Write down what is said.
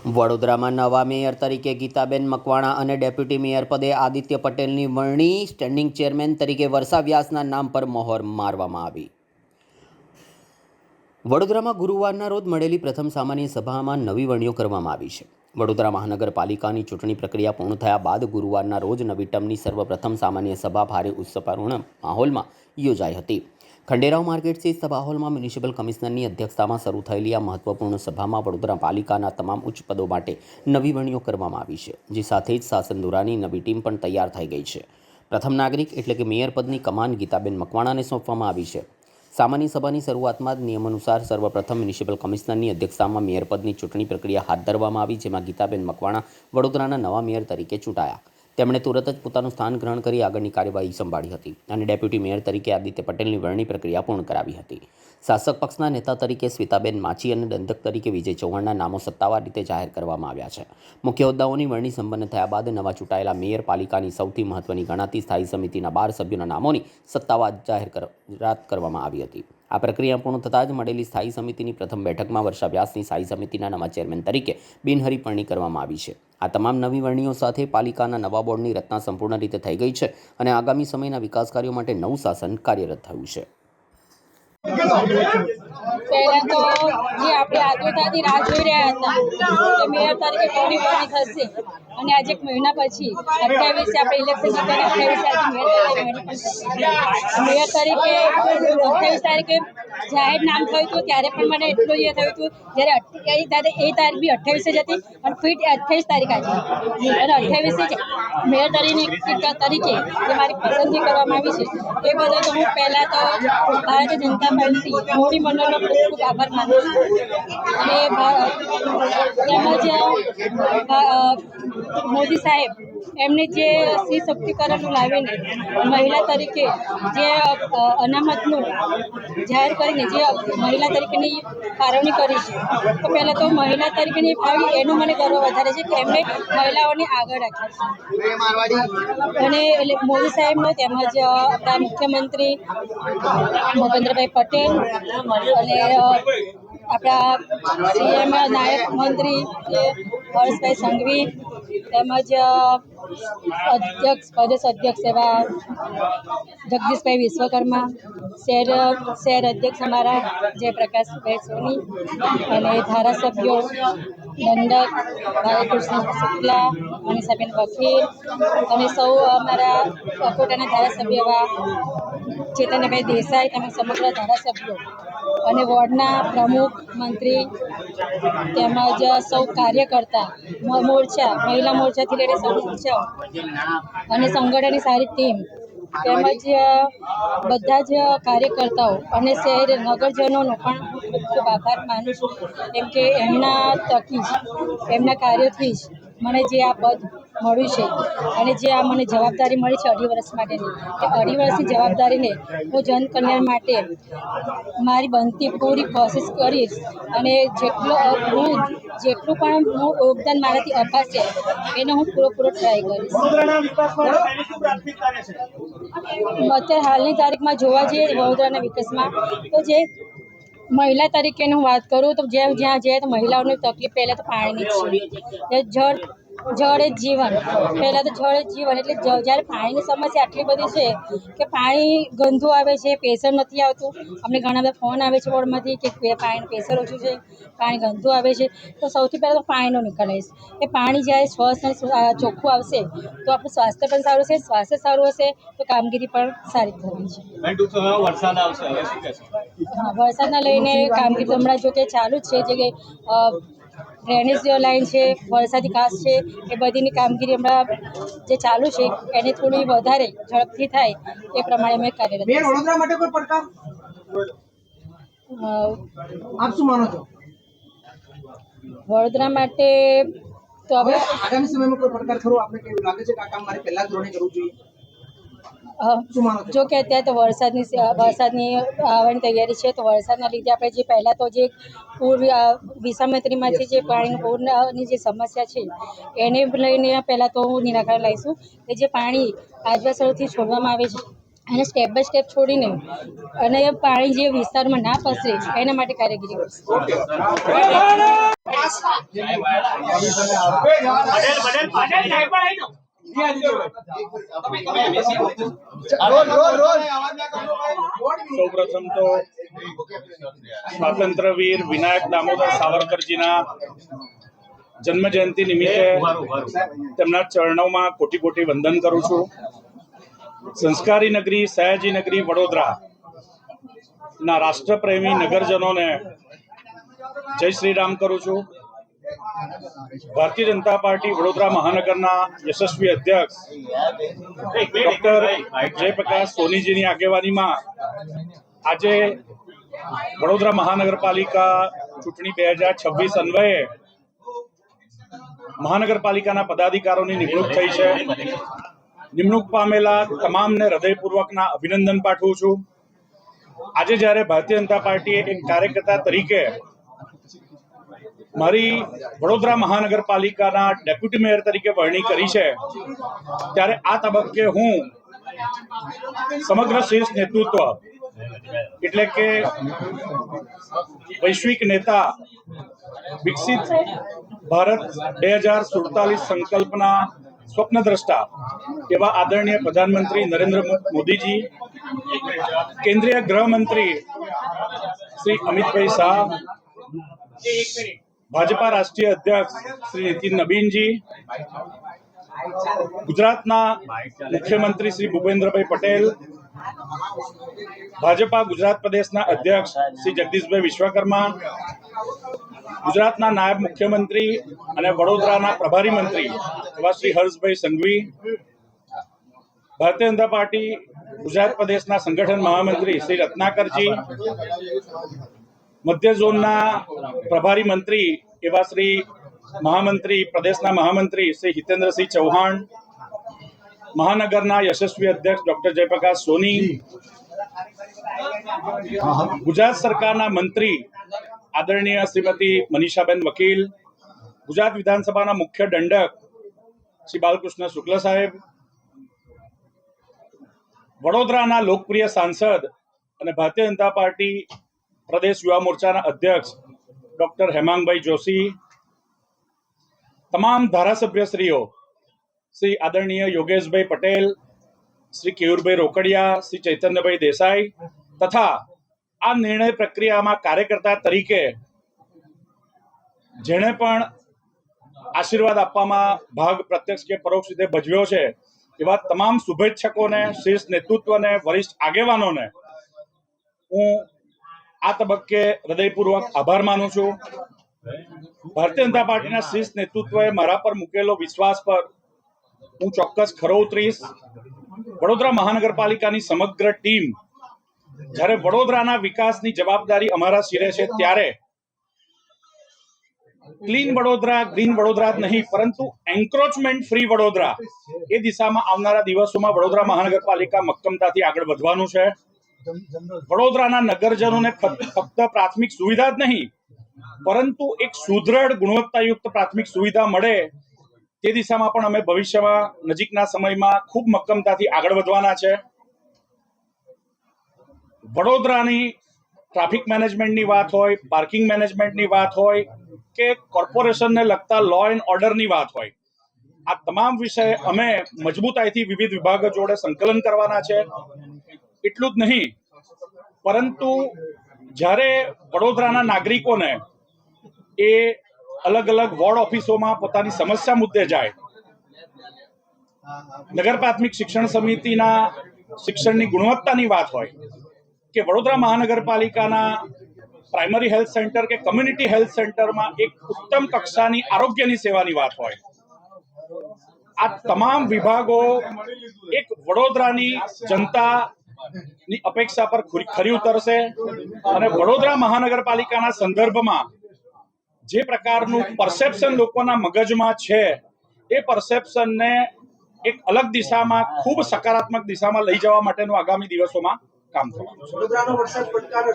વડોદરામાં નવા મેયર તરીકે ગીતાબેન મકવાણા અને ડેપ્યુટી મેયર પદે આદિત્ય પટેલની વરણી, સ્ટેન્ડિંગ ચેરમેન તરીકે વર્ષા વ્યાસના નામ પર મહોર મારવામાં આવી. વડોદરામાં ગુરુવારના રોજ મળેલી પ્રથમ સામાન્ય સભામાં નવી વરણીઓ કરવામાં આવી છે. વડોદરા મહાનગરપાલિકાની ચૂંટણી પ્રક્રિયા પૂર્ણ થયા બાદ ગુરુવારના રોજ નવી ટર્મની સર્વપ્રથમ સામાન્ય સભા ભારે ઉત્સાહપૂર્ણ માહોલમાં યોજાઈ હતી. ખંડેરાવ માર્કેટ સ્થિત સભા હોલમાં મ્યુનિસિપલ કમિશનરની અધ્યક્ષતામાં શરૂ થયેલી આ મહત્વપૂર્ણ સભામાં વડોદરા પાલિકાના તમામ ઉચ્ચ પદો માટે નવી વરણીઓ કરવામાં આવી છે, જે સાથે જ શાસન દોરાની નવી ટીમ પણ તૈયાર થઈ ગઈ છે. પ્રથમ નાગરિક એટલે કે મેયર પદની કમાન ગીતાબેન મકવાણાને સોંપવામાં આવી છે. સામાન્ય સભાની શરૂઆતમાં જ નિયમ અનુસાર સર્વપ્રથમ મ્યુનિસિપલ કમિશનરની અધ્યક્ષતામાં મેયર પદની ચૂંટણી પ્રક્રિયા હાથ ધરવામાં આવી, જેમાં ગીતાબેન મકવાણા વડોદરાના નવા મેયર તરીકે ચૂંટાયા. તેમણે તુરત જ પોતાનું સ્થાન ગ્રહણ કરી આગળની કાર્યવાહી સંભાળી હતી અને ડેપ્યુટી મેયર તરીકે આદિત્ય પટેલની વરણી પ્રક્રિયા પૂર્ણ કરાવી હતી. શાસક પક્ષના નેતા તરીકે સ્મિતાબેન માછી અને દંડક તરીકે વિજય ચૌહાણના નામો સત્તાવાર રીતે જાહેર કરવામાં આવ્યા છે. મુખ્ય હોદ્દાઓની વરણી સંપન્ન થયા બાદ નવા ચૂંટાયેલા મેયર પાલિકાની સૌથી મહત્વની ગણાતી સ્થાયી સમિતિના 12 સભ્યોના નામોની સત્તાવાર જાહેરાત કરવામાં આવી હતી. આ પ્રક્રિયા પૂર્ણ થતાં જ મળેલી સ્થાયી સમિતિની પ્રથમ બેઠકમાં વર્ષા વ્યાસની સ્થાયી સમિતિના નવા ચેરમેન તરીકે બિનહરીફ કરવામાં આવી છે. આ તમામ નવી વરણીઓ સાથે પાલિકાના નવા બોર્ડની રચના સંપૂર્ણ રીતે થઈ ગઈ છે અને આગામી સમયના વિકાસ કાર્યો માટે નવું શાસન કાર્યરત થયું છે. પહેલા તો જે આપણે આતુરતાથી રાહ જોઈ રહ્યા હતા કે મેયર તરીકે કોની વરણી થશે, અને આજે એક મહિના પછી 28 આપણે ઇલેક્શન જીત્યા, 28 મેયર તરીકે 28 તારીખે જાહેર નામ થયું હતું. ત્યારે પણ મને એટલું એ થયું હતું જ્યારે એ તારીખ બી 28 જ હતી અને ફિટ 28 તારીખ આજે અને 28 જ મેયર તરીકે જે મારી પસંદગી કરવામાં આવી છે એ બદલ તો હું પહેલાં તો ભારતીય જનતા પાર્ટી મોદી મંડળનો ખૂબ ખૂબ આભાર માનું છું. તેમજ મોદી સાહેબ એમને જે સ્ત્રી સશક્તિકરણનું લાવીને મહિલા તરીકે જે અનામતનું જાહેર કરીને જે મહિલા તરીકેની ફાળવણી કરી છે, તો પહેલાં તો મહિલા તરીકેની ફાળવણી એનો મને ગર્વ વધારે છે કે એમણે મહિલાઓને આગળ રાખ્યા છે. અને મોદી સાહેબનો તેમજ આપણા મુખ્યમંત્રી ભૂપેન્દ્રભાઈ પટેલ અને આપણા સીએમ નાયક મંત્રી હર્ષભાઈ સંઘવી તેમજ પ્રદેશ અધ્યક્ષ એવા જગદીશભાઈ વિશ્વકર્મા, શહેર અધ્યક્ષ અમારા જયપ્રકાશભાઈ સોની અને ધારાસભ્યો દંડક ભાલકૃષ્ણ શુક્લા, મનીષાબેન વકીલ અને સૌ અમારા કોટાના ધારાસભ્ય એવા ચેતનભાઈ દેસાઈ તેમજ સમગ્ર ધારાસભ્યો અને વોર્ડના પ્રમુખ, મંત્રી તેમજ સૌ કાર્યકર્તા મોરચા, મહિલા મોરચાથી લઈને સૌ મોરચાઓ અને સંગઠનની સારી ટીમ તેમજ બધા જ કાર્યકર્તાઓ અને શહેર નગરજનોનો પણ ખૂબ ખૂબ આભાર માનું છું, કેમ કે એમના થકી જ એમના કાર્યોથી જ મને જે આ પદ મળ્યું છે અને જે આ મને જવાબદારી મળી છે 2.5 વર્ષ માટેની, એ 2.5 વર્ષની જવાબદારીને હું જનકલ્યાણ માટે મારી બનતી પૂરી કોશિશ કરીશ અને જેટલું પણ હું યોગદાન મારાથી અપાશે એને હું પૂરો ટ્રાય કરીશ. અત્યારે હાલની તારીખમાં જોવા જઈએ વડોદરાના વિકાસમાં તો જે મહિલા તરીકેની હું વાત કરું તો જ્યાં જઈએ તો મહિલાઓની તકલીફ પહેલાં તો પાણીની છે. જળ એ જીવન, પહેલાં તો જળ એ જીવન એટલે જ્યારે પાણીની સમસ્યા આટલી બધી છે કે પાણી ગંદુ આવે છે, પ્રેશર નથી આવતું. અમને ઘણા બધા ફોન આવે છે બોર્ડમાંથી કે પાણીનું પ્રેશર ઓછું છે, પાણી ગંદુ આવે છે. તો સૌથી પહેલાં તો પાણીનો નિકાલ આવીશ એ પાણી જ્યારે સ્વચ્છ અને ચોખ્ખું આવશે તો આપણું સ્વાસ્થ્ય પણ સારું છે, સ્વાસ્થ્ય સારું હશે તો કામગીરી પણ સારી થવાની છે. વરસાદના લઈને કામગીરી હમણાં જો કે ચાલુ જ છે, જે ડ્રેનેજ લાઈન છે, વરસાદી કાચ છે, એ બધીની કામગીરી હમણાં જે ચાલુ છે એને થોડી વધારે ઝડપથી થાય એ પ્રમાણે અમે કાર્યરત. વડોદરા માટે કોઈ પડકાર આપ શું માનો છો? વડોદરા માટે તો હવે આગામી સમયમાં કોઈ પડકાર ખરો? આપણે કેવું લાગે છે કે આ કામ મારે પહેલા ધોરણે કરવું જોઈએ? જો કે અત્યારે તો વરસાદની આવવાની તૈયારી છે, તો વરસાદના લીધે આપણે જે પહેલાં તો જે પૂર વિસામત્રીમાંથી જે પાણીની પૂરની જે સમસ્યા છે એને લઈને પહેલાં તો નિરાકરણ લાવીશું કે જે પાણી આજવા સ્થળોથી છોડવામાં આવે છે એને સ્ટેપ બાય સ્ટેપ છોડીને અને પાણી જે વિસ્તારમાં ના પસરે એના માટે કામગીરી કરશે. સૌપ્રથમ તો સ્વાતંત્ર્યવીર વિનાયક દામોદર સાવરકરજીના જન્મ જયંતિ નિમિત્તે તેમના ચરણોમાં કોટી કોટી વંદન કરું છું. સંસ્કારી નગરી સયાજી નગરી વડોદરા ના રાષ્ટ્રપ્રેમી નગરજનોને જય શ્રી રામ કરું છું. ભારતીય જનતા પાર્ટી વડોદરા મહાનગરના યશસ્વી અધ્યક્ષ ડોક્ટર જયપ્રકાશ સોનીજીની આગેવાનીમાં આજે વડોદરા મહાનગરપાલિકા ચૂંટણી 2026 અન્વયે મહાનગરપાલિકાના પદાધિકારીઓની નિમણૂક થઈ છે. નિમણૂક પામેલા તમામને હૃદયપૂર્વકના અભિનંદન પાઠવું છું. આજે જ્યારે ભારતીય જનતા પાર્ટીએ એક કાર્યકર્તા તરીકે મારી વડોદરા મહાનગરપાલિકાના ડેપ્યુટી મેયર તરીકે વરણી કરી છે, ત્યારે આ તબક્કે હું સમગ્ર શીર્ષ નેતૃત્વ એટલે કે વૈશ્વિક નેતા, વિકસિત ભારત 2047 સંકલ્પના સ્વપ્નદ્રષ્ટા એવા આદરણીય પ્રધાનમંત્રી નરેન્દ્ર મોદીજી, કેન્દ્રીય ગૃહમંત્રી શ્રી અમિતભાઈ શાહ, ભાજપા રાષ્ટ્રીય અધ્યક્ષ શ્રી નીતિન નબીનજી, ગુજરાતના મુખ્યમંત્રી શ્રી ભૂપેન્દ્રભાઈ પટેલ, ભાજપા ગુજરાત પ્રદેશના અધ્યક્ષ શ્રી જગદીશભાઈ વિશ્વકર્મા, ગુજરાતના નાયબ મુખ્યમંત્રી અને વડોદરાના પ્રભારી મંત્રી એવા શ્રી હર્ષભાઈ સંઘવી, ભારતીય જનતા પાર્ટી ગુજરાત પ્રદેશના સંગઠન મહામંત્રી શ્રી રત્નાકરજી, મધ્ય ઝોનના પ્રભારી મંત્રી એવા શ્રી મહામંત્રી પ્રદેશના મહામંત્રી શ્રી હિતેન્દ્રસિંહ ચૌહાણ, મહાનગરના યશસ્વી અધ્યક્ષ ડોક્ટર જયપ્રકાશ સોની, ગુજરાત સરકારના મંત્રી આદરણીય શ્રીમતી મનીષાબેન વકીલ, ગુજરાત વિધાનસભાના મુખ્ય દંડક શ્રી બાલકૃષ્ણ શુક્લ સાહેબ, વડોદરાના લોકપ્રિય સાંસદ અને ભારતીય જનતા પાર્ટી પ્રદેશ યુવા મોરચાના અધ્યક્ષ ડોક્ટર હેમાંગભાઈ જોશી, તમામ ધારાસભ્યશ્રીઓ શ્રી આદરણીય યોગેશભાઈ પટેલ, શ્રી કેયુરભાઈ રોકડિયા, શ્રી ચૈતન્યભાઈ દેસાઈ તથા આ નિર્ણય પ્રક્રિયામાં કાર્યકર્તા તરીકે જેણે પણ આશીર્વાદ આપવામાં ભાગ પ્રત્યક્ષ કે પરોક્ષ રીતે ભજવ્યો છે એવા તમામ શુભેચ્છકોને, શીર્ષ નેતૃત્વને, વરિષ્ઠ આગેવાનોને હું આ તબક્કે હૃદયપૂર્વક આભાર માનું છું. ભારતીય જનતા પાર્ટીના શીર્ષ નેતૃત્વએ મારા પર મૂકેલો વિશ્વાસ પર હું ચોક્કસ ખરો ઉતરીશ. વડોદરા મહાનગરપાલિકાની સમગ્ર ટીમ જ્યારે વડોદરાના વિકાસની જવાબદારી અમારા શિરે છે ત્યારે ક્લીન વડોદરા, ગ્રીન વડોદરા જ નહીં પરંતુ એન્ક્રોચમેન્ટ ફ્રી વડોદરા એ દિશામાં આવનારા દિવસોમાં વડોદરા મહાનગરપાલિકા મક્કમતાથી આગળ વધવાનું છે. વડોદરાના નગરજનોને ફક્ત પ્રાથમિક સુવિધા જ નહીં પરંતુ એક સુદૃઢ ગુણવત્તાયુક્ત પ્રાથમિક સુવિધા મળે તે દિશામાં પણ અમે ભવિષ્યમાં નજીકના સમયમાં ખૂબ મક્કમતાથી આગળ વધવાના છે. વડોદરાની ટ્રાફિક મેનેજમેન્ટની વાત હોય, પાર્કિંગ મેનેજમેન્ટની વાત હોય કે કોર્પોરેશનને લગતા લો એન્ડ ઓર્ડરની વાત હોય, આ તમામ વિષય અમે મજબૂતાઈથી વિવિધ વિભાગો જોડે સંકલન કરવાના છે. એટલું જ નહીં પરંતુ જ્યારે વડોદરાના નાગરિકોને એ અલગ અલગ વોર્ડ ઓફિસોમાં પોતાની સમસ્યા મુદ્દે જાય, નગર પ્રાથમિક શિક્ષણ સમિતિના શિક્ષણની ગુણવત્તાની વાત હોય કે વડોદરા મહાનગરપાલિકાના પ્રાઇમરી હેલ્થ સેન્ટર કે કમ્યુનિટી હેલ્થ સેન્ટરમાં એક ઉત્તમ કક્ષાની આરોગ્યની સેવાની વાત હોય, આ તમામ વિભાગો એક વડોદરાની જનતાની અપેક્ષા પર ખરી ઉતરશે અને વડોદરા મહાનગરપાલિકાના સંદર્ભમાં જે પ્રકારનું પરસેપ્શન લોકોના મગજમાં છે એ પરસેપ્શનને એક અલગ દિશામાં, ખૂબ સકારાત્મક દિશામાં લઈ જવા માટેનું આગામી દિવસોમાં કામ થવાનું છે.